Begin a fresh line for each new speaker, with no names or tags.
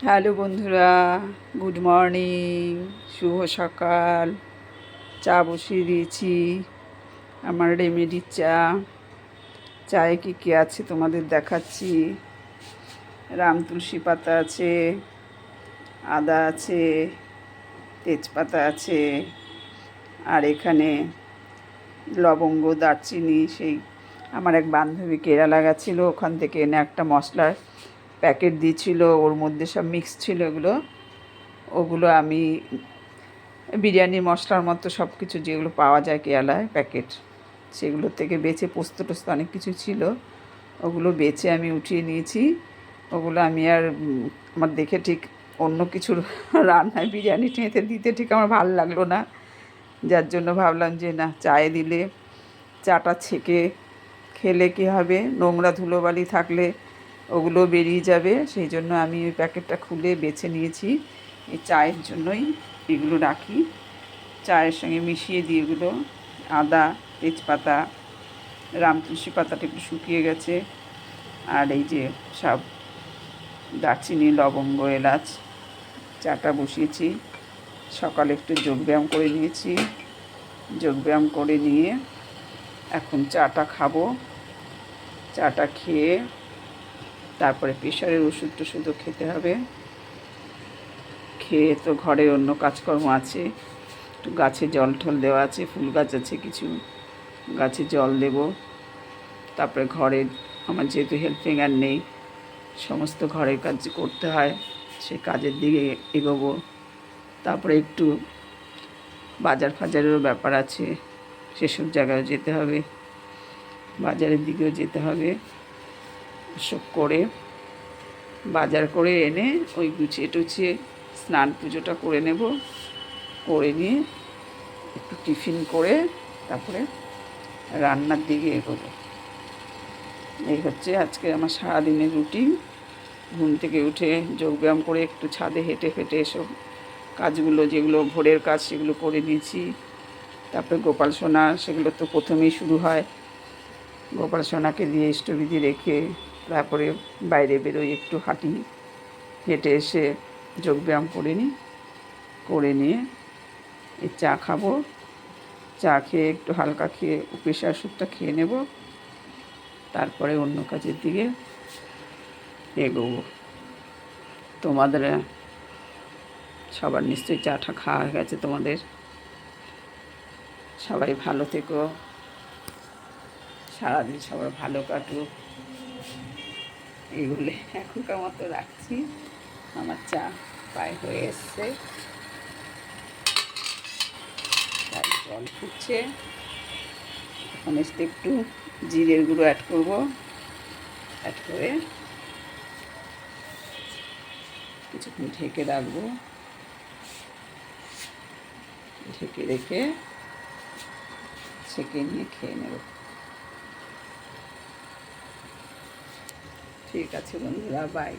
Hello বন্ধুরা, good morning, শুভ সকাল। চা বসিয়ে দিয়েছি, আমার রেমেডির চা। চায়ে কী কী আছে তোমাদের দেখাচ্ছি। রাম তুলসী পাতা আছে, আদা আছে, তেজপাতা আছে, আর এখানে লবঙ্গ, দারচিনি। সেই আমার এক বান্ধবী কেরালা গেছিল, ওখান থেকে এনে একটা মশলার প্যাকেট দিয়েছিল, ওর মধ্যে সব মিক্স ছিল। ওগুলো আমি বিরিয়ানির মশলার মতো সব কিছু যেগুলো পাওয়া যায় কেরালায় প্যাকেট, সেগুলো থেকে বেছে পোস্ত টোস্ত অনেক কিছু ছিল, ওগুলো বেছে আমি উঠিয়ে নিয়েছি। ওগুলো আমি আর আমার দেখে ঠিক অন্য কিছুর রান্নায় বিরিয়ানি টেঁতে দিতে ঠিক আমার ভালো লাগলো না, যার জন্য ভাবলাম যে না, চায়ে দিলে চাটা ছেঁকে খেলে কী হবে, নোংরা ধুলোবালি থাকলে ওগুলো বেরিয়ে যাবে। সেই জন্য আমি ওই প্যাকেটটা খুলে বেছে নিয়েছি। এই চায়ের জন্যই এগুলো রাখি, চায়ের সঙ্গে মিশিয়ে দিই এগুলো। আদা, তেজপাতা, রাম তুলসী পাতাটা একটু শুকিয়ে গেছে, আর এই যে সব দারচিনি, লবঙ্গ, এলাচ। চাটা বসিয়েছি। সকালে একটু যোগব্যায়াম করে নিয়েছি, যোগব্যায়াম করে নিয়ে এখন চাটা খাবো। চাটা খেয়ে তারপরে প্রেশারের ওষুধ টষুধও খেতে হবে। খেয়ে তো ঘরে অন্য কাজকর্ম আছে, একটু গাছে জল টল দেওয়া আছে, ফুল গাছ আছে কিছু, গাছে জল দেব। তারপরে ঘরে আমার যেহেতু হেল্পিং আর নেই, সমস্ত ঘরের কাজ করতে হয়, সেই কাজের দিকে এগোবো। তারপরে একটু বাজার ফাজারেরও ব্যাপার আছে, সেসব জায়গায় যেতে হবে, বাজারের দিকেও যেতে হবে। সব করে বাজার করে এনে ওই গুছিয়ে টুছিয়ে স্নান পুজোটা করে নেব, করে নিয়ে একটু টিফিন করে তারপরে রান্নার দিকে এগোবো। এই হচ্ছে আজকে আমার সারাদিনের রুটিন। ঘুম থেকে উঠে যোগব্যায়াম করে একটু ছাদে হেঁটে ফেটে এসব কাজগুলো, যেগুলো ভোরের কাজ, সেগুলো করে নিয়েছি। তারপরে গোপাল সোনা, সেগুলো তো প্রথমেই শুরু হয়। গোপাল সোনাকে দিয়ে ইষ্টবিধি রেখে তারপরে বাইরে বেরোই, একটু হাঁটি, হেঁটে এসে যোগব্যায়াম করে নিই, করে নিয়ে এই চা খাবো। চা খেয়ে একটু হালকা খেয়ে প্রেশার ওষুধটা খেয়ে নেব, তারপরে অন্য কাজের দিকে এগোবো। তোমাদের সবার নিশ্চয়ই চাটা খাওয়া হয়ে গেছে তোমাদের। সবাই ভালো থেকো, সারাদিন সবার ভালো কাটুক। এগুলো এখনকার মতো রাখছি। আমার চা প্রায় হয়ে এসছে, জল ফুটছে। এখন একটু জিরের গুঁড়ো অ্যাড করব, অ্যাড করে কিছুক্ষণ ঢেকে রাখবো। ঢেকে রেখে ছেঁকে নিয়ে খেয়ে নেব। ঠিক আছে বন্ধুরা, বাই।